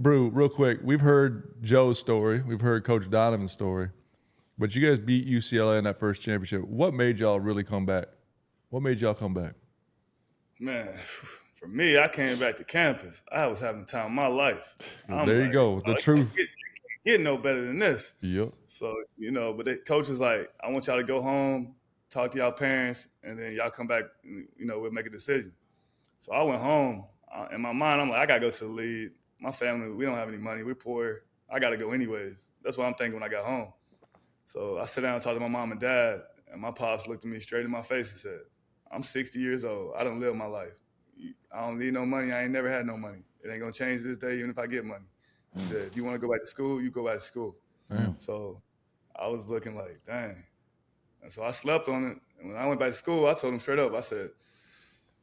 Brew, real quick, we've heard Joe's story. We've heard Coach Donovan's story. But you guys beat UCLA in that first championship. What made y'all really come back? What made y'all come back? Man, for me, I came back to campus. I was having the time of my life. Well, there you go. The truth. It can't get no better than this. Yep. So, but the coach was like, I want y'all to go home, talk to y'all parents, and then y'all come back, we'll make a decision. So I went home. In my mind, I'm like, I got to go to the league. My family, we don't have any money. We're poor. I got to go anyways. That's what I'm thinking when I got home. So I sat down and talked to my mom and dad, and my pops looked at me straight in my face and said, I'm 60 years old. I don't live my life. I don't need no money. I ain't never had no money. It ain't going to change this day even if I get money. He said, if you want to go back to school, you go back to school. Damn. So I was looking like, dang. And so I slept on it. And when I went back to school, I told him straight up, I said,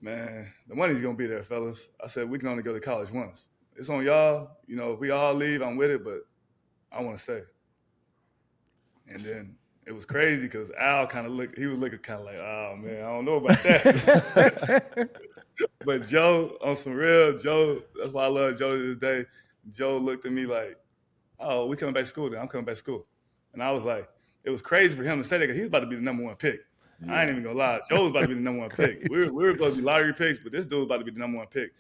man, the money's going to be there, fellas. I said, we can only go to college once. It's on y'all. If we all leave, I'm with it, but I want to stay. And then it was crazy because Al he was looking kind of like, oh, man, I don't know about that. But Joe, on some real, that's why I love Joe to this day. Joe looked at me like, oh, we coming back to school then. I'm coming back to school. And I was like, it was crazy for him to say that because he's about to be the number one pick. Yeah. I ain't even going to lie. Joe was about to be the number one pick. We were supposed to be lottery picks, but this dude was about to be the number one pick.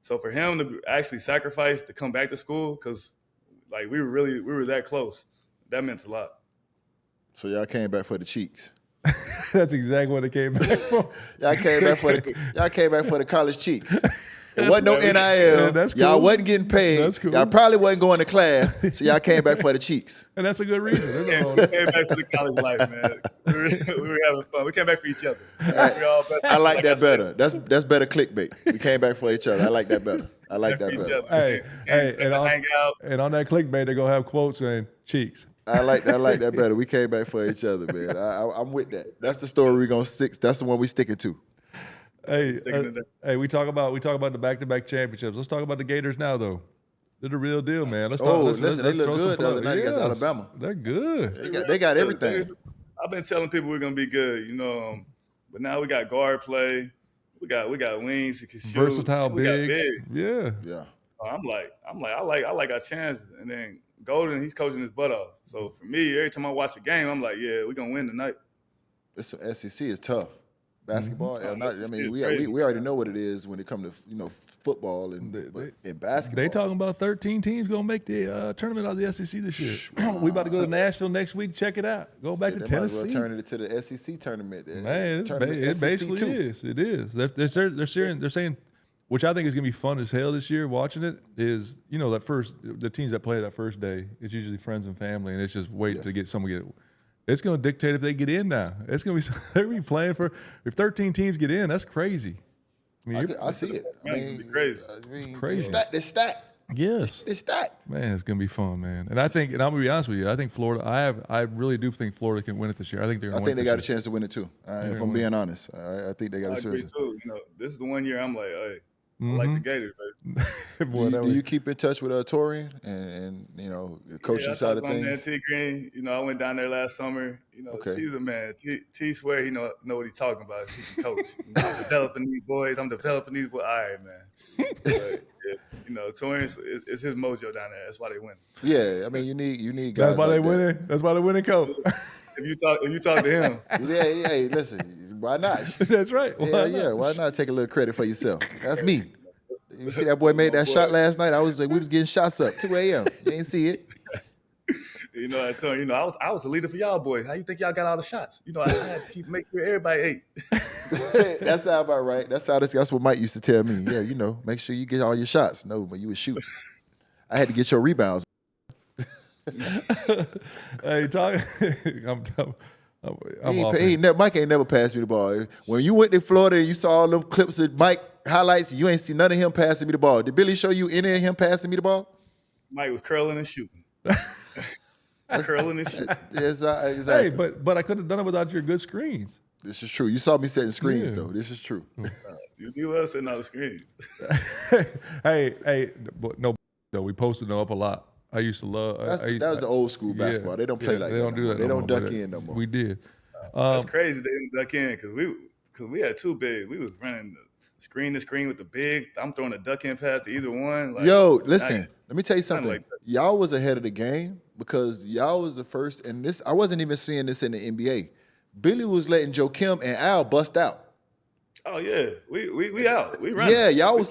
So for him to actually sacrifice to come back to school, because like we were that close, that meant a lot. So y'all came back for the cheeks. That's exactly what it came back for. y'all came back for the college cheeks. It wasn't no NIL. Yeah, that's cool. Y'all wasn't getting paid. That's cool. Y'all probably wasn't going to class, so y'all came back for the cheeks. And that's a good reason. We came back for the college life, man. We were having fun. We came back for each other. I like that better. That's better clickbait. We came back for each other. I like that better. Hey, and on that clickbait, they're gonna have quotes saying cheeks. I like that better. We came back for each other, man. I'm with that. That's the story we're gonna stick. That's the one we sticking to. Hey, we talk about the back-to-back championships. Let's talk about the Gators now, though. They're the real deal, man. Let's talk. They look good the other night against Alabama. They're good. They got everything. I've been telling people we're gonna be good, but now we got guard play. We got wings that can shoot. Versatile bigs. Yeah. I'm like, I like our chances. And then Golden, he's coaching his butt off. So for me, every time I watch a game, I'm like, yeah, we're gonna win tonight. This SEC is tough. Basketball, Mm-hmm. we already know what it is when it comes to football and basketball. They talking about 13 teams gonna make the tournament out of the SEC this year. We about to go to Nashville next week. Check it out. Go back to Tennessee. Might as well turn it to the SEC tournament. Man, it basically is. It is. They're saying, which I think is gonna be fun as hell this year. Watching it is, the teams that play that first day, it's usually friends and family, and it's just wait to get someone get. It's going to dictate if they get in now. It's going to be they're going to be playing for if 13 teams get in. That's crazy. I see it. Crazy. It's stacked. Yes, it's stacked. Man, it's going to be fun, man. And I'm going to be honest with you. I think Florida. I really do think Florida can win it this year. I think they're going to win it. I think they got a chance to win it too. If I'm being honest, I think they got a chance. I agree too. This is the one year I'm like, hey. I like the Gators, baby. Do you keep in touch with Torian and the coaching side of things? T Green, I went down there last summer. Okay. T's a man. T swear he know what he's talking about. He can coach. I'm developing these boys. All right, man. But, Torian, it's his mojo down there. That's why they win. Yeah, I mean you need guys. That's why they winning. That's why they winning, coach. If you talk to him, yeah. Listen. Why not? That's right. Why not take a little credit for yourself? That's me. You see that boy made that shot last night? We was getting shots up 2 a.m. You ain't see it. I told him, I was the leader for y'all boys. How you think y'all got all the shots? I had to make sure everybody ate. That sounds about right. That's what Mike used to tell me. Yeah, make sure you get all your shots. No, but you would shoot. I had to get your rebounds. Hey, Mike ain't never passed me the ball. When you went to Florida and you saw all them clips of Mike highlights, you ain't see none of him passing me the ball. Did Billy show you any of him passing me the ball? Mike was curling and shooting. Curling and shooting. Yes, exactly. Hey, but I could have done it without your good screens. This is true. You saw me setting screens, though. This is true. You were setting all the screens. hey, no, though we posted them up a lot. I used to love. That was the old school basketball. They don't play like that. They don't do that. They don't duck in no more. We did. That's crazy. They didn't duck in because we had two bigs. We was running the screen to screen with the big. I'm throwing a duck in pass to either one. Yo, listen. Let me tell you something. Like y'all was ahead of the game because y'all was the first, and this I wasn't even seeing this in the NBA. Billy was letting Joakim and Al bust out. Oh yeah, we out. We running. Yeah, y'all was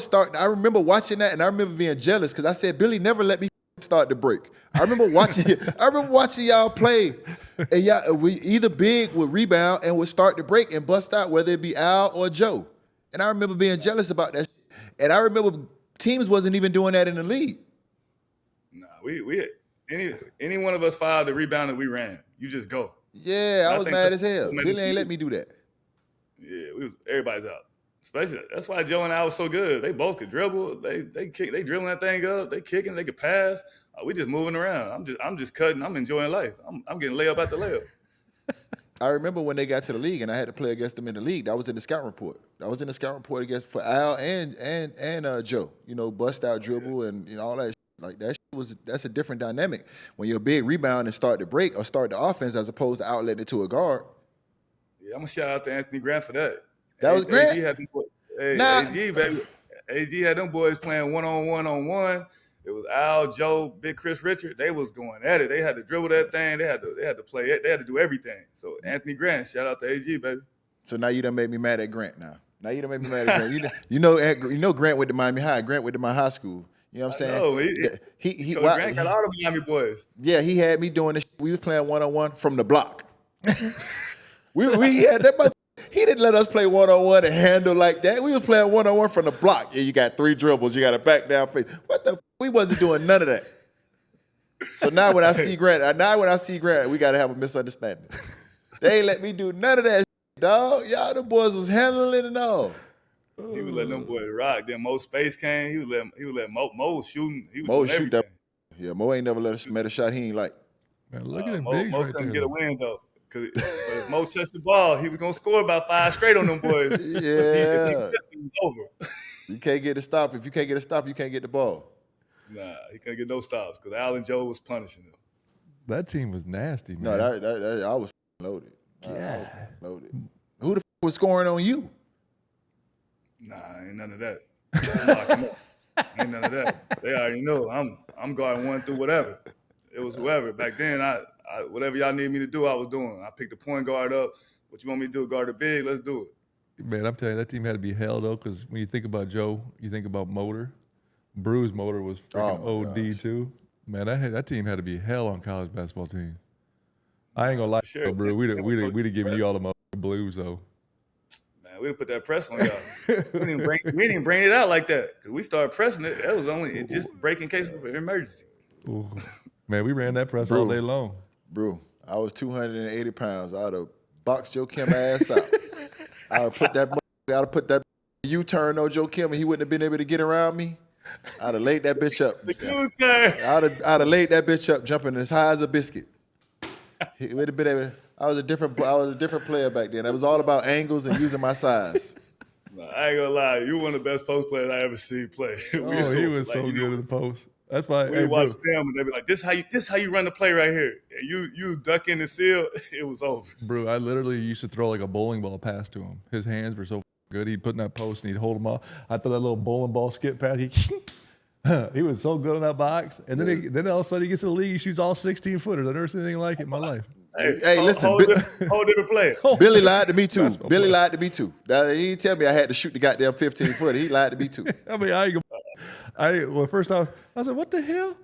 starting. I remember watching that, and I remember being jealous because I said Billy never let me start the break. I remember watching y'all play, and we either big would rebound and would start the break and bust out, whether it be Al or Joe. And I remember being jealous about that. And I remember teams wasn't even doing that in the league. Nah, we any one of us fired the rebound that we ran. You just go. Yeah, I was mad as hell. Billy ain't let me do that. Yeah, everybody's out. Especially that's why Joe and I was so good. They both could dribble. They kick. They dribbling that thing up. They kicking. They could pass. We just moving around. I'm just cutting. I'm enjoying life. I'm getting layup after layup. I remember when they got to the league and I had to play against them in the league. That was in the scout report. I was in the scout report for Al and Joe. You know, bust out dribble and all that. Like that's a different dynamic when you're a big rebound and start the break or start the offense as opposed to outletting it to a guard. Yeah, I'm gonna shout out to Anthony Grant for that. That was Grant. AG, baby. AG had them boys playing one-on-one. It was Al, Joe, Big Chris Richard. They was going at it. They had to dribble that thing. They had to play it. They had to do everything. So Anthony Grant, shout out to AG, baby. So now you done made me mad at Grant. Now you done made me mad at Grant. you know Grant went to Miami High. Grant went to my high school. You know what I'm saying? No, Grant got all the Miami boys. Yeah, he had me doing this. We was playing one-on-one from the block. we had that. He didn't let us play one-on-one and handle like that. We was playing one-on-one from the block. Yeah, you got 3 dribbles. You got a back down face. What the? We wasn't doing none of that. So now when I see Grant, we got to have a misunderstanding. They ain't let me do none of that, dog. Y'all, the boys was handling it and all. He was letting them boys rock. Then Mo Space came. He was letting Mo shooting. He was Mo doing shoot that. Yeah, Mo ain't never met a shot he ain't like. Man, look at him, Mo right couldn't there. get a win though. Cause if Mo touched the ball, he was gonna score about 5 straight on them boys. Yeah, he was over. You can't get a stop. If you can't get a stop, you can't get the ball. Nah, he couldn't get no stops because Al and Joe was punishing him. That team was nasty, man. No, that I was loaded. I was loaded. Who the was scoring on you? Nah, ain't none of that. Ain't none of that. They already know I'm guarding one through whatever. It was whoever. Back then, I whatever y'all need me to do, I was doing. I picked the point guard up. What you want me to do? Guard the big? Let's do it. Man, I'm telling you, that team had to be hell, though, because when you think about Joe, you think about motor. Brew's motor was freaking OD, too. Man, that team had to be hell on college basketball team. I ain't going to lie, Sure. Brew. We'd have given you all the blues, though. Man, we done put that press on y'all. we didn't bring it out like that. Because we started pressing it. That was only just break in case of an emergency. Ooh. Man, we ran that press all day long. Bro, I was 280 pounds. I'd have boxed Joakim ass out. I'd have put that U-turn on Joakim and he wouldn't have been able to get around me. I'd have laid that bitch up. The U-turn. I'd have laid that bitch up, jumping as high as a biscuit. He would have been able. I was a different player back then. It was all about angles and using my size. Nah, I ain't gonna lie. You one of the best post players I ever seen play. He was so good in the post. That's why we watch them and they be like, "This how you run the play right here." And you duck in the seal, it was over. Bro, I literally used to throw like a bowling ball pass to him. His hands were so good. He'd put in that post and he'd hold them off. I threw that little bowling ball skip pass. He was so good in that box. And then all of a sudden he gets to the league. He shoots all 16-footers. I've never seen anything like it in my life. Hey, listen. Whole different player. Billy lied to me too. Billy lied to me too. Now, he didn't tell me I had to shoot the goddamn 15-footer. He lied to me too. I mean, first off, I said, what the hell?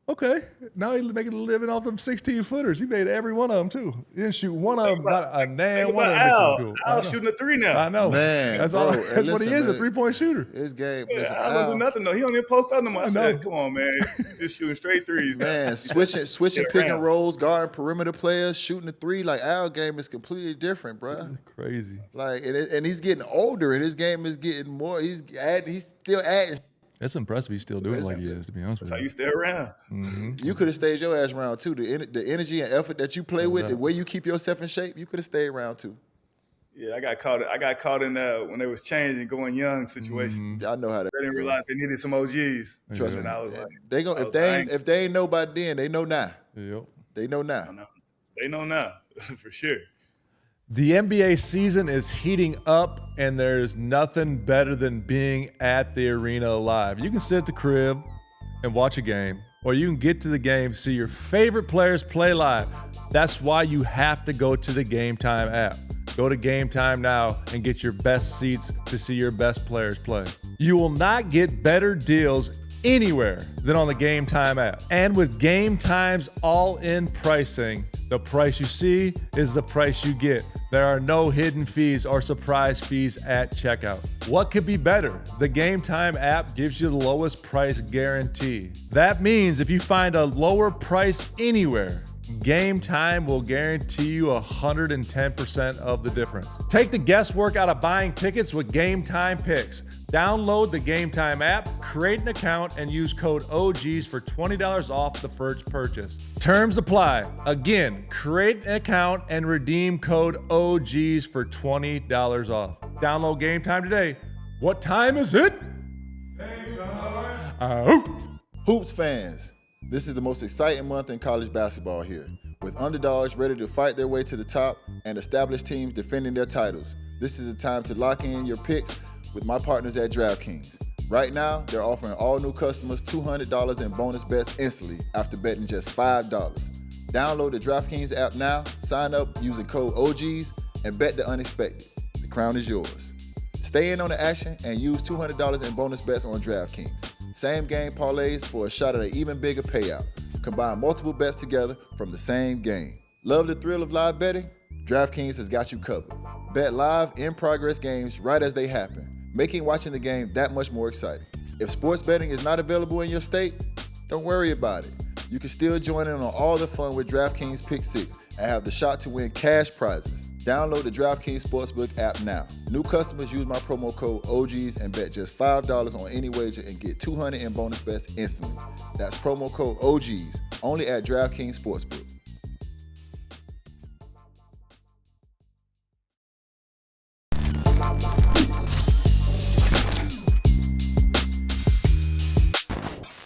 Okay. Now he's making a living off them 16-footers. He made every one of them, too. He didn't shoot one of them, not a damn one of them. Cool. Al's shooting a 3 now. I know. Man, that's bro, that's what he is, a 3-point shooter. His game. I don't do nothing, though. He don't even post up no more. I said, come on, man. You just shooting straight threes. Man, switching pick and rolls, guarding perimeter players, shooting a 3. Like, Al game is completely different, bro. Crazy. Like, and he's getting older, and his game is getting more. He's still adding. It's impressive he's still doing it like he is, to be honest with That's you. how you stay around. Mm-hmm. You could have stayed your ass around too. The energy and effort that you play with, the way you keep yourself in shape, you could have stayed around too. Yeah, I got caught in when they was changing, going young situation. I know how that. They didn't realize they needed some OGs. Trust me. And I was like, if they ain't know by then, they know now. Yep. They know now. They know now for sure. The NBA season is heating up, and there's nothing better than being at the arena live. You can sit at the crib, and watch a game, or you can get to the game, see your favorite players play live. That's why you have to go to the Game Time app. Go to Game Time now and get your best seats to see your best players play. You will not get better deals anywhere than on the Game Time app. And with Game Time's all-in pricing, the price you see is the price you get. There are no hidden fees or surprise fees at checkout. What could be better? The Game Time app gives you the lowest price guarantee. That means if you find a lower price anywhere, Game Time will guarantee you 110% of the difference. Take the guesswork out of buying tickets with Game Time Picks. Download the Game Time app, create an account, and use code OGs for $20 off the first purchase. Terms apply. Again, create an account and redeem code OGs for $20 off. Download Game Time today. What time is it? Game time. Hoops fans, this is the most exciting month in college basketball here, with underdogs ready to fight their way to the top and established teams defending their titles. This is the time to lock in your picks with my partners at DraftKings. Right now, they're offering all new customers $200 in bonus bets instantly after betting just $5. Download the DraftKings app now, sign up using code OGs, and bet the unexpected. The crown is yours. Stay in on the action and use $200 in bonus bets on DraftKings. Same game parlays for a shot at an even bigger payout. Combine multiple bets together from the same game. Love the thrill of live betting? DraftKings has got you covered. Bet live in-progress games right as they happen, making watching the game that much more exciting. If sports betting is not available in your state, don't worry about it. You can still join in on all the fun with DraftKings Pick 6 and have the shot to win cash prizes. Download the DraftKings Sportsbook app now. New customers use my promo code OGs and bet just $5 on any wager and get $200 in bonus bets instantly. That's promo code OGs, only at DraftKings Sportsbook.